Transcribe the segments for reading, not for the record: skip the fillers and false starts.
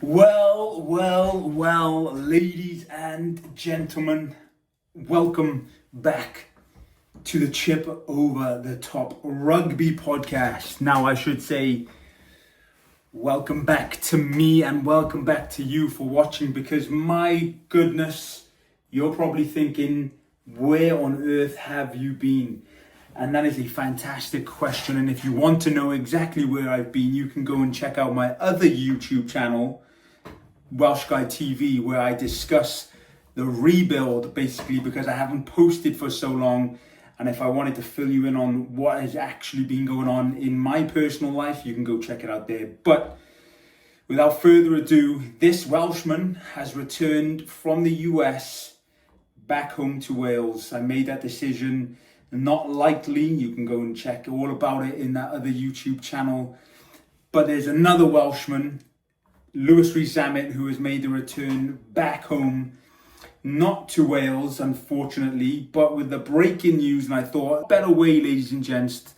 Well, ladies and gentlemen, welcome back to the Chip Over the Top Rugby podcast. Now, I should say, welcome back to me and welcome back to you for watching, because my goodness, you're probably thinking, where on earth have you been? And that is a fantastic question. And if you want to know exactly where I've been, you can go and check out my other YouTube channel, Welsh Guy TV, where I discuss the rebuild, basically, because I haven't posted for so long. And if I wanted to fill you in on what has actually been going on in my personal life, you can go check it out there. But without further ado, this Welshman has returned from the US back home to Wales. I made that decision not lightly. You can go and check all about it in that other YouTube channel. But there's another Welshman, Louis Rees Zammit, who has made the return back home, not to Wales, unfortunately, but with the breaking news. And I thought, a better way, ladies and gents,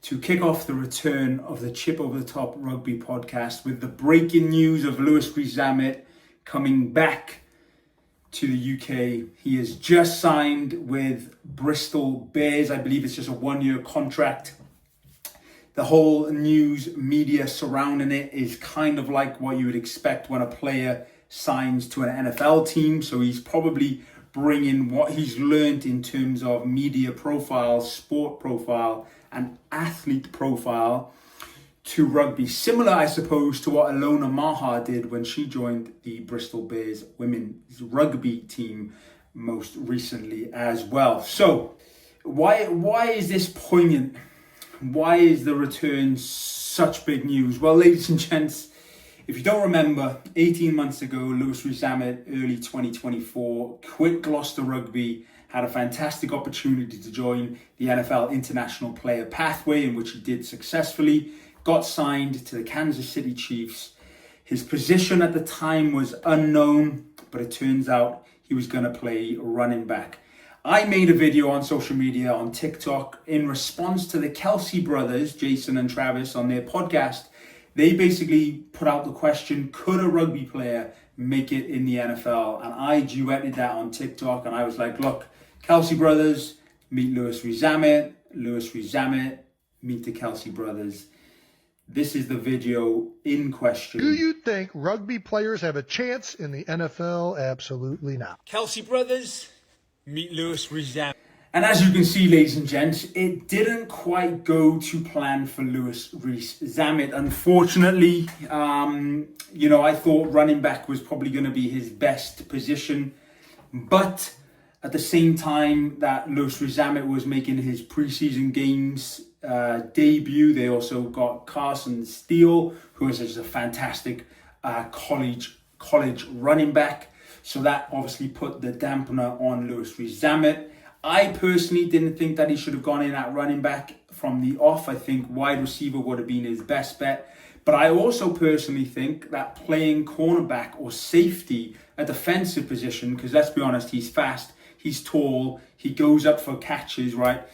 to kick off the return of the Chip Over the Top Rugby podcast with the breaking news of Louis Rees Zammit coming back to the UK. He has just signed with Bristol Bears. I believe it's just a one-year contract. The whole news media surrounding it is kind of like what you would expect when a player signs to an NFL team. So he's probably bringing what he's learned in terms of media profile, sport profile, and athlete profile to rugby. Similar, I suppose, to what Alona Maha did when she joined the Bristol Bears women's rugby team most recently as well. So why is this poignant? Why is the return such big news? Well, ladies and gents, if you don't remember, 18 months ago, Louis Rees Zammit, early 2024, quit Gloucester Rugby, had a fantastic opportunity to join the NFL International Player Pathway, in which he did successfully, got signed to the Kansas City Chiefs. His position at the time was unknown, but it turns out he was going to play running back. I made a video on social media, on TikTok, in response to the Kelsey brothers, Jason and Travis, on their podcast. They basically put out the question, could a rugby player make it in the NFL? And I duetted that on TikTok, and I was like, look, Kelsey brothers, meet Louis Rees Zammit. Louis Rees Zammit, meet the Kelsey brothers. This is the video in question. Do you think rugby players have a chance in the NFL? Absolutely not. Kelsey brothers, meet Louis Rees Zammit. And as you can see, ladies and gents, it didn't quite go to plan for Louis Rees Zammit. Unfortunately, I thought running back was probably going to be his best position. But at the same time that Louis Rees Zammit was making his preseason games debut, they also got Carson Steele, who is just a fantastic college running back. So that obviously put the dampener on Louis Rees Zammit. I personally didn't think that he should have gone in at running back from the off. I think wide receiver would have been his best bet. But I also personally think that playing cornerback or safety, a defensive position, because let's be honest, he's fast, he's tall, he goes up for catches, right?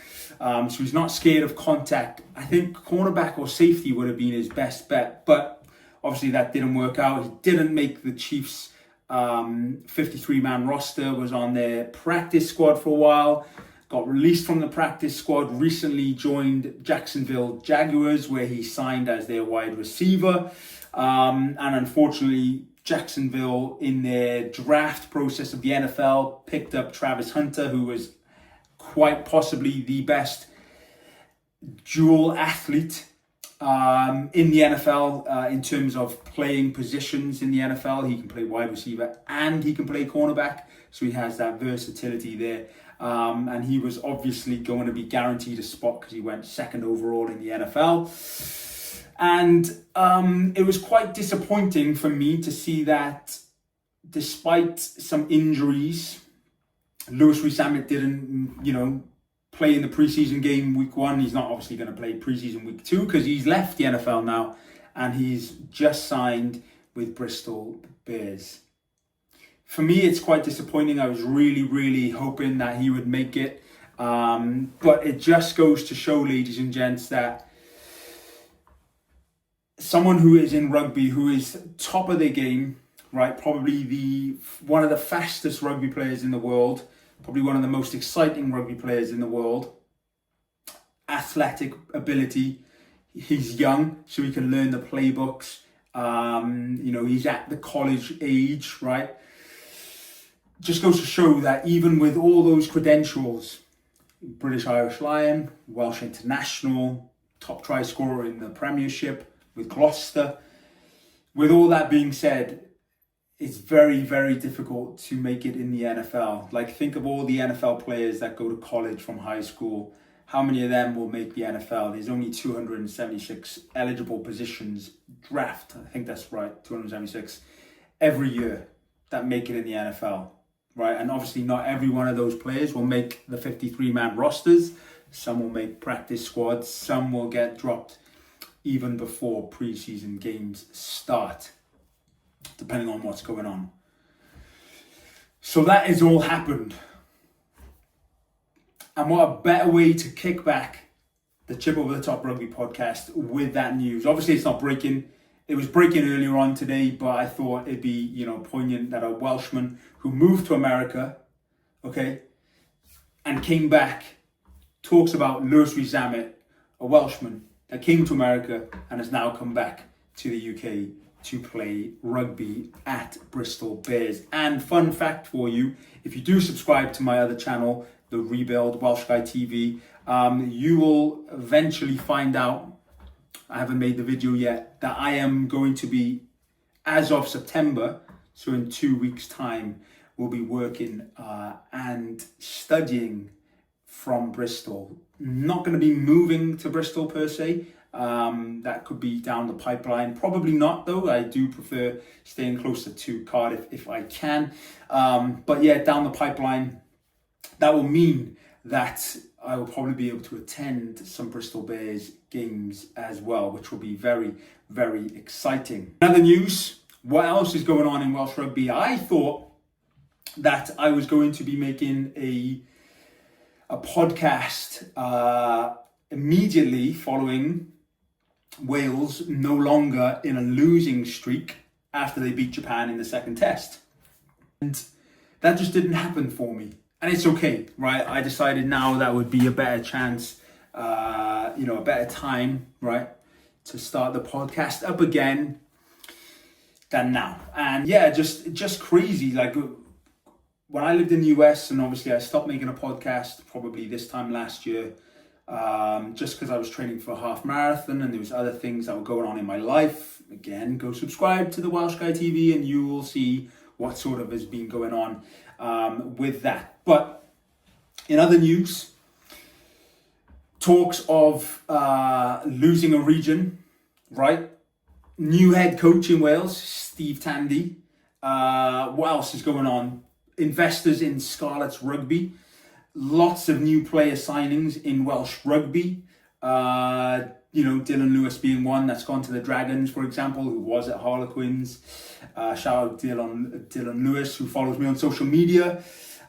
So he's not scared of contact. I think cornerback or safety would have been his best bet. But obviously that didn't work out. He didn't make the Chiefs' 53-man roster, was on their practice squad for a while, got released from the practice squad, recently joined Jacksonville Jaguars, where he signed as their wide receiver. And unfortunately, Jacksonville, in their draft process of the NFL, picked up Travis Hunter, who was quite possibly the best dual athlete in the NFL in terms of playing positions in the NFL. He can play wide receiver and he can play cornerback, so he has that versatility there. And he was obviously going to be guaranteed a spot because he went second overall in the NFL. And it was quite disappointing for me to see that despite some injuries, Louis Rees Zammit didn't, play in the preseason game week 1. He's not obviously going to play preseason week 2 because he's left the NFL now and he's just signed with Bristol Bears. For me, it's quite disappointing. I was really, really hoping that he would make it. But it just goes to show, ladies and gents, that someone who is in rugby, who is top of their game, right? Probably one of the fastest rugby players in the world, probably one of the most exciting rugby players in the world. Athletic ability. He's young, so he can learn the playbooks. He's at the college age, right? Just goes to show that even with all those credentials, British Irish Lion, Welsh international, top try scorer in the Premiership with Gloucester. With all that being said, it's very, very difficult to make it in the NFL. Like, think of all the NFL players that go to college from high school. How many of them will make the NFL? There's only 276 eligible positions draft. I think that's right, 276 every year that make it in the NFL, right? And obviously not every one of those players will make the 53-man rosters. Some will make practice squads. Some will get dropped even before preseason games start, depending on what's going on. So that has all happened. And what a better way to kick back the Chip Over the Top Rugby podcast with that news. Obviously, it's not breaking. It was breaking earlier on today, but I thought it'd be, poignant that a Welshman who moved to America, okay, and came back, talks about Louis Rees Zammit, a Welshman that came to America and has now come back to the UK to play rugby at Bristol Bears. And fun fact for you, if you do subscribe to my other channel, The Rebuild, Welsh Guy TV, you will eventually find out, I haven't made the video yet, that I am going to be, as of September, so in 2 weeks' time, we'll be working and studying from Bristol. Not going to be moving to Bristol per se. That could be down the pipeline. Probably not, though. I do prefer staying closer to Cardiff if I can. But yeah, down the pipeline, that will mean that I will probably be able to attend some Bristol Bears games as well, which will be very, very exciting. Another news, what else is going on in Welsh Rugby? I thought that I was going to be making a podcast immediately following Wales no longer in a losing streak after they beat Japan in the second test. And that just didn't happen for me. And it's okay, right? I decided now that would be a better chance, a better time, right, to start the podcast up again than now. And yeah, just crazy. Like, when I lived in the US, and obviously I stopped making a podcast probably this time last year, just because I was training for a half marathon and there was other things that were going on in my life. Again, go subscribe to the Welsh Guy TV and you will see what sort of has been going on with that. But in other news, talks of losing a region, right? New head coach in Wales, Steve Tandy. What else is going on? Investors in Scarlet's Rugby. Lots of new player signings in Welsh Rugby. Dylan Lewis being one that's gone to the Dragons, for example, who was at Harlequins. Shout out Dylan Lewis, who follows me on social media.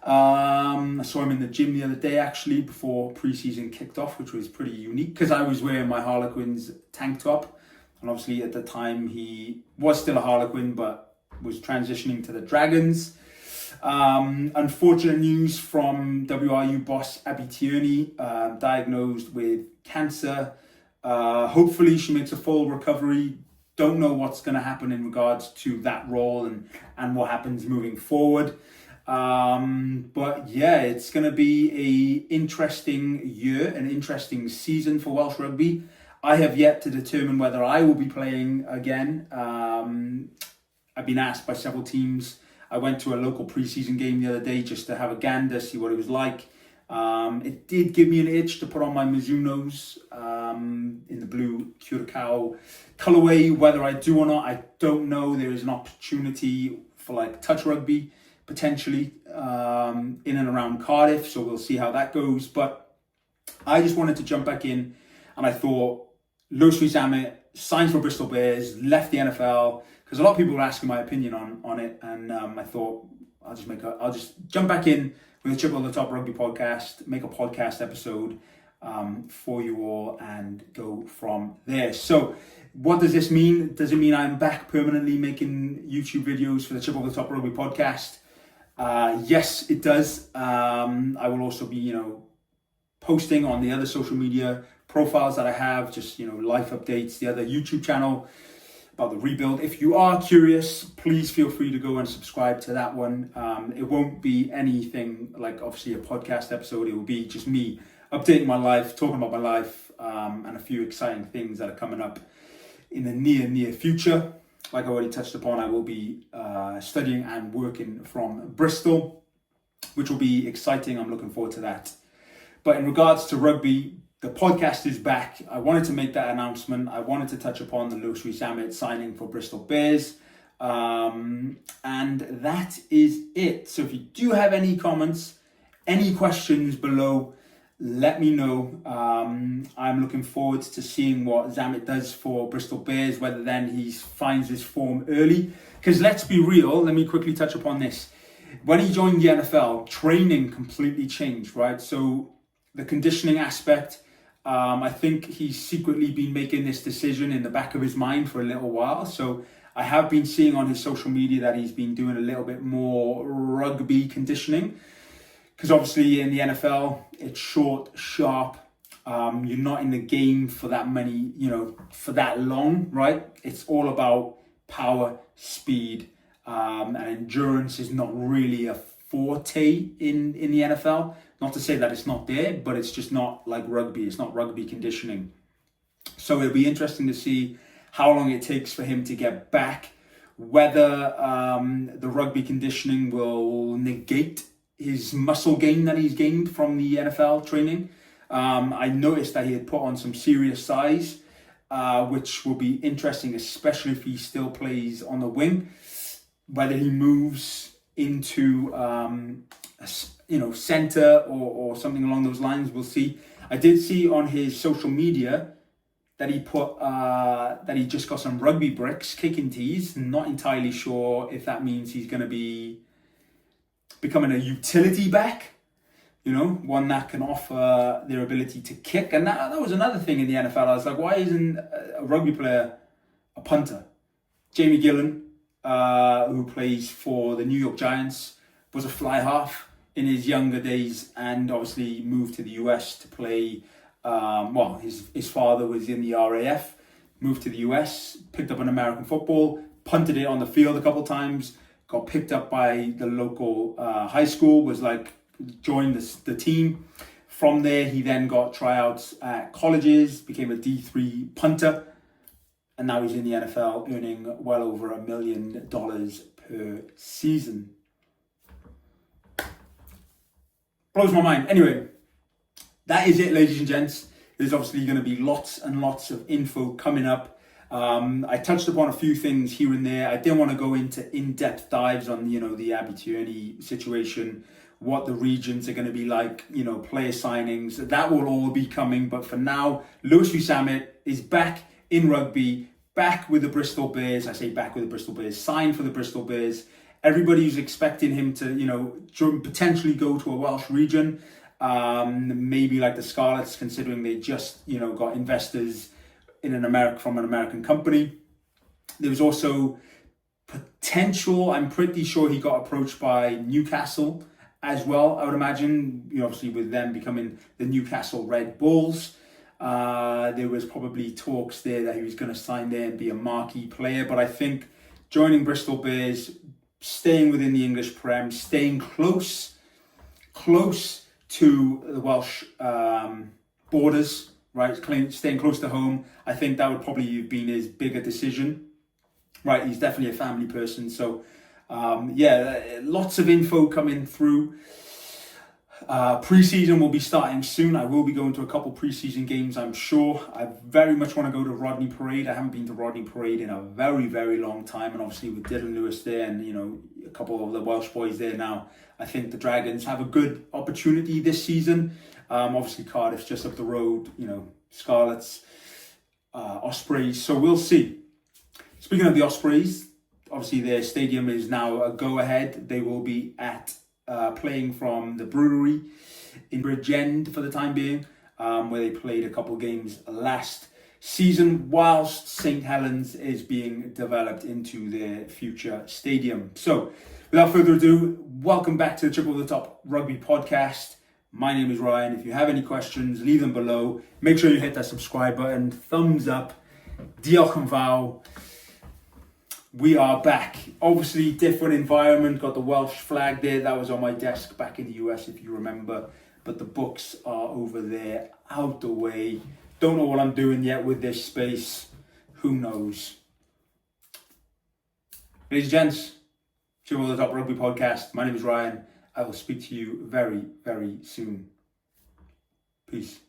I saw him in the gym the other day, actually, before pre-season kicked off, which was pretty unique because I was wearing my Harlequins tank top. And obviously at the time he was still a Harlequin, but was transitioning to the Dragons. Unfortunate news from WRU boss Abby Tierney, diagnosed with cancer. Hopefully she makes a full recovery. Don't know what's going to happen in regards to that role and what happens moving forward. But yeah, it's going to be an interesting year, an interesting season for Welsh Rugby. I have yet to determine whether I will be playing again. I've been asked by several teams. I went to a local pre-season game the other day just to have a gander, see what it was like. It did give me an itch to put on my Mizunos in the blue Curacao colourway. Whether I do or not, I don't know. There is an opportunity for like touch rugby potentially in and around Cardiff, so we'll see how that goes. But I just wanted to jump back in, and I thought Louisreeszammit signs for Bristol Bears, left the NFL, because a lot of people were asking my opinion on it, and I thought I'll just jump back in with the Chip on the Top Rugby podcast, make a podcast episode for you all, and go from there. So What does this mean? Does it mean I'm back permanently making YouTube videos for the Chip Over the Top Rugby podcast? Yes, it does. I will also be, posting on the other social media profiles that I have, just, life updates, the other YouTube channel about the rebuild. If you are curious, please feel free to go and subscribe to that one. It won't be anything like obviously a podcast episode. It will be just me updating my life, talking about my life, and a few exciting things that are coming up in the near future. Like I already touched upon, I will be studying and working from Bristol, which will be exciting. I'm looking forward to that. But in regards to rugby, the podcast is back. I wanted to make that announcement. I wanted to touch upon the Louisreeszammit signing for Bristol Bears. And that is it. So if you do have any comments, any questions below, let me know. I'm looking forward to seeing what Zammit does for Bristol Bears, whether then he finds his form early. Because let's be real, let me quickly touch upon this. When he joined the NFL, training completely changed, right? So the conditioning aspect, I think he's secretly been making this decision in the back of his mind for a little while. So I have been seeing on his social media that he's been doing a little bit more rugby conditioning. Because obviously in the NFL, it's short, sharp. You're not in the game for that many, for that long, right? It's all about power, speed, and endurance is not really a forte in the NFL. Not to say that it's not there, but it's just not like rugby. It's not rugby conditioning. So it'll be interesting to see how long it takes for him to get back, whether the rugby conditioning will negate his muscle gain that he's gained from the NFL training. I noticed that he had put on some serious size, which will be interesting, especially if he still plays on the wing. Whether he moves into center or something along those lines, we'll see. I did see on his social media that he put that he just got some rugby bricks, kicking tees. Not entirely sure if that means he's going to be becoming a utility back, one that can offer their ability to kick. And that was another thing in the NFL. I was like, why isn't a rugby player a punter? Jamie Gillan, who plays for the New York Giants, was a fly half in his younger days and obviously moved to the US to play. His father was in the RAF, moved to the US, picked up an American football, punted it on the field a couple times, got picked up by the local high school, joined the team. From there, he then got tryouts at colleges, became a D3 punter, and now he's in the NFL earning well over $1 million per season. Blows my mind. Anyway, that is it, ladies and gents. There's obviously going to be lots and lots of info coming up. I touched upon a few things here and there. I didn't want to go into in-depth dives on, the Abby Tierney situation, what the regions are going to be like, player signings. That will all be coming. But for now, Louisreeszammit is back in rugby, back with the Bristol Bears. I say back with the Bristol Bears, signed for the Bristol Bears. Everybody's expecting him to, potentially go to a Welsh region. Maybe like the Scarlets, considering they just, got investors from an American company. There was also potential, I'm pretty sure he got approached by Newcastle as well, I would imagine, obviously with them becoming the Newcastle Red Bulls. There was probably talks there that he was going to sign there and be a marquee player, but I think joining Bristol Bears, staying within the English Prem, staying close to the Welsh borders, right, staying close to home, I think that would probably have been his bigger decision. Right, he's definitely a family person. So, lots of info coming through. Pre-season will be starting soon. I will be going to a couple pre-season games, I'm sure. I very much want to go to Rodney Parade. I haven't been to Rodney Parade in a very, very long time. And obviously with Dylan Lewis there and, a couple of the Welsh boys there now, I think the Dragons have a good opportunity this season. Obviously Cardiff's just up the road, Scarlets, Ospreys. So we'll see. Speaking of the Ospreys, obviously their stadium is now a go-ahead. They will be playing from the brewery in Bridgend for the time being, where they played a couple games last season whilst St Helens is being developed into their future stadium. So, without further ado, welcome back to the Chip Over the Top Rugby podcast. My name is Ryan. If you have any questions, leave them below. Make sure you hit that subscribe button, thumbs up. Diolch and fawr. We are back. Obviously, different environment. Got the Welsh flag there. That was on my desk back in the US, if you remember. But the books are over there, out the way. Don't know what I'm doing yet with this space. Who knows? Ladies and gents, Chip Over the Top Rugby podcast. My name is Ryan. I will speak to you very, very soon. Peace.